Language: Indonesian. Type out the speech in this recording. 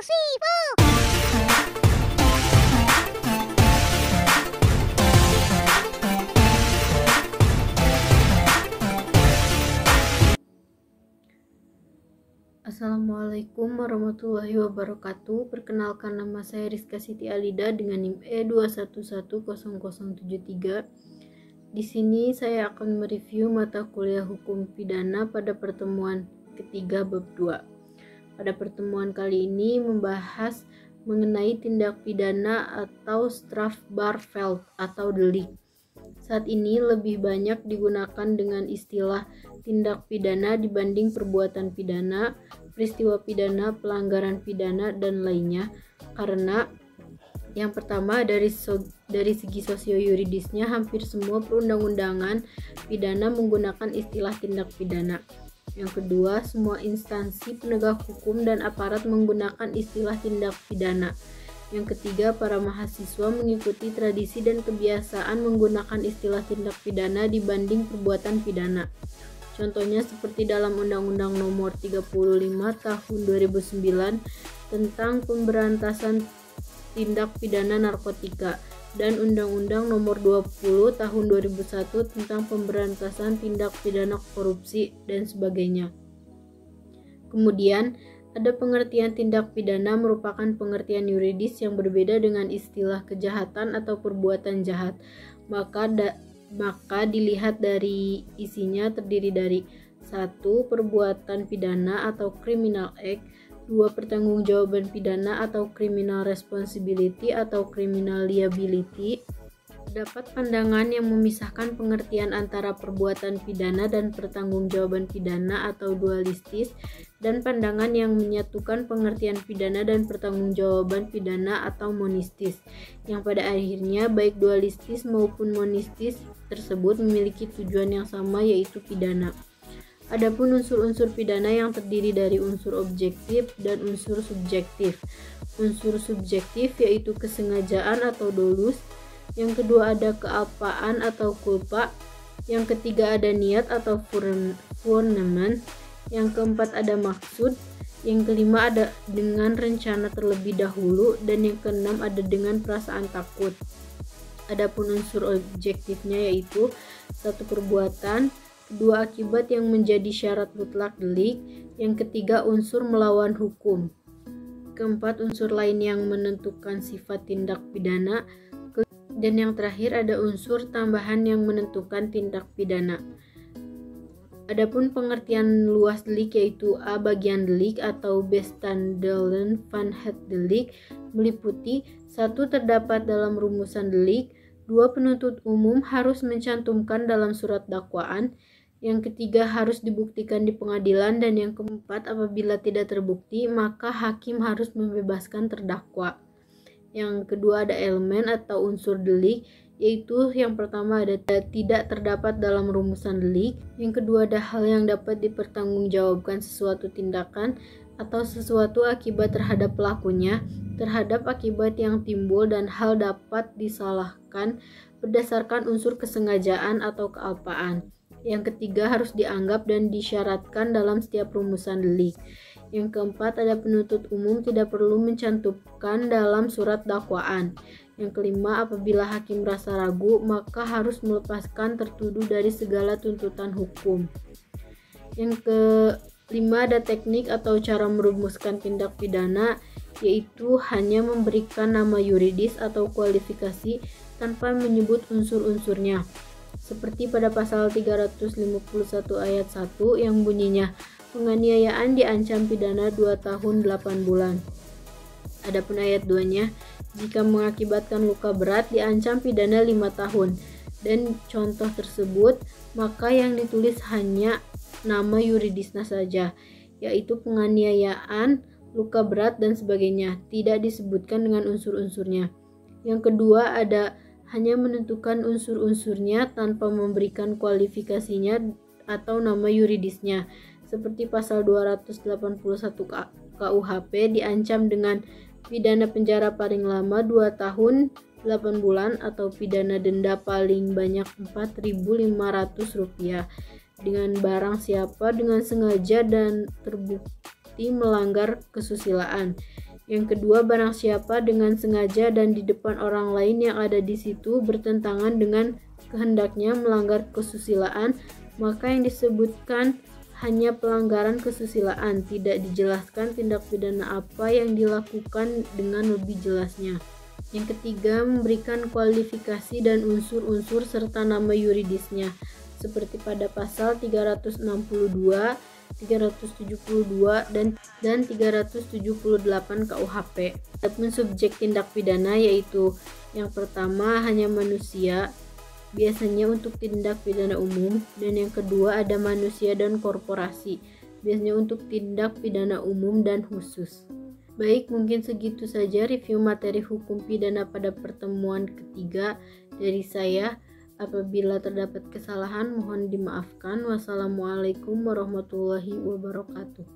three, four. Assalamualaikum warahmatullahi wabarakatuh. Perkenalkan, nama saya Rizka Siti Alida dengan NIM E2110073. Di sini saya akan mereview mata kuliah hukum pidana pada pertemuan ketiga bab 2. Pada pertemuan kali ini membahas mengenai tindak pidana atau strafbarveld atau delik. Saat ini lebih banyak digunakan dengan istilah tindak pidana dibanding perbuatan pidana, peristiwa pidana, pelanggaran pidana, dan lainnya. Karena yang pertama, dari segi sosio-yuridisnya, hampir semua perundang-undangan pidana menggunakan istilah tindak pidana. Yang kedua, semua instansi penegak hukum dan aparat menggunakan istilah tindak pidana. Yang ketiga, para mahasiswa mengikuti tradisi dan kebiasaan menggunakan istilah tindak pidana dibanding perbuatan pidana. Contohnya seperti dalam Undang-Undang Nomor 35 Tahun 2009 tentang pemberantasan tindak pidana narkotika dan Undang-Undang Nomor 20 Tahun 2001 tentang pemberantasan tindak pidana korupsi dan sebagainya. Kemudian, ada pengertian tindak pidana merupakan pengertian yuridis yang berbeda dengan istilah kejahatan atau perbuatan jahat. Maka dilihat dari isinya terdiri dari 1. Perbuatan pidana atau criminal act, 2. Pertanggungjawaban pidana atau criminal responsibility atau criminal liability. Terdapat pandangan yang memisahkan pengertian antara perbuatan pidana dan pertanggungjawaban pidana atau dualistis, dan pandangan yang menyatukan pengertian pidana dan pertanggungjawaban pidana atau monistis, yang pada akhirnya baik dualistis maupun monistis tersebut memiliki tujuan yang sama, yaitu pidana. Adapun unsur-unsur pidana yang terdiri dari unsur objektif dan unsur subjektif. Unsur subjektif yaitu kesengajaan atau dolus, yang kedua ada kealpaan atau culpa, yang ketiga ada niat atau fournament, yang keempat ada maksud, yang kelima ada dengan rencana terlebih dahulu, dan yang keenam ada dengan perasaan takut. Adapun unsur objektifnya yaitu 1. Perbuatan, 2. Akibat yang menjadi syarat mutlak delik, yang ketiga unsur melawan hukum, keempat unsur lain yang menentukan sifat tindak pidana, dan yang terakhir ada unsur tambahan yang menentukan tindak pidana. Adapun pengertian luas delik yaitu A. Bagian delik atau bestandelen van het delik meliputi 1. Terdapat dalam rumusan delik, 2. Penuntut umum harus mencantumkan dalam surat dakwaan, yang ketiga harus dibuktikan di pengadilan, dan yang keempat apabila tidak terbukti maka hakim harus membebaskan terdakwa. Yang kedua ada elemen atau unsur delik, yaitu yang pertama ada tidak terdapat dalam rumusan delik, yang kedua ada hal yang dapat dipertanggungjawabkan sesuatu tindakan atau sesuatu akibat terhadap pelakunya, terhadap akibat yang timbul, dan hal dapat disalahkan berdasarkan unsur kesengajaan atau kealpaan. Yang ketiga harus dianggap dan disyaratkan dalam setiap rumusan delik. Yang keempat ada penuntut umum tidak perlu mencantumkan dalam surat dakwaan. Yang kelima, apabila hakim merasa ragu maka harus melepaskan tertuduh dari segala tuntutan hukum. Yang kelima ada teknik atau cara merumuskan tindak pidana, yaitu hanya memberikan nama yuridis atau kualifikasi tanpa menyebut unsur-unsurnya. Seperti pada pasal 351 ayat 1 yang bunyinya penganiayaan diancam pidana 2 tahun 8 bulan. Adapun ayat 2-nya, jika mengakibatkan luka berat diancam pidana 5 tahun. Dan contoh tersebut, maka yang ditulis hanya nama yuridisnya saja, yaitu penganiayaan, luka berat, dan sebagainya. Tidak disebutkan dengan unsur-unsurnya. Yang kedua ada hanya menentukan unsur-unsurnya tanpa memberikan kualifikasinya atau nama yuridisnya. Seperti pasal 281 KUHP diancam dengan pidana penjara paling lama 2 tahun 8 bulan atau pidana denda paling banyak Rp4.500 dengan barang siapa dengan sengaja dan terbukti melanggar kesusilaan. Yang kedua, barang siapa dengan sengaja dan di depan orang lain yang ada di situ bertentangan dengan kehendaknya melanggar kesusilaan, maka yang disebutkan hanya pelanggaran kesusilaan, tidak dijelaskan tindak pidana apa yang dilakukan dengan lebih jelasnya. Yang ketiga, memberikan kualifikasi dan unsur-unsur serta nama yuridisnya, seperti pada pasal 362, 372 dan 378 KUHP. Adapun subjek tindak pidana yaitu yang pertama hanya manusia, biasanya untuk tindak pidana umum, dan yang kedua ada manusia dan korporasi, biasanya untuk tindak pidana umum dan khusus. Baik, mungkin segitu saja review materi hukum pidana pada pertemuan ketiga dari saya. Apabila terdapat kesalahan, mohon dimaafkan. Wassalamualaikum warahmatullahi wabarakatuh.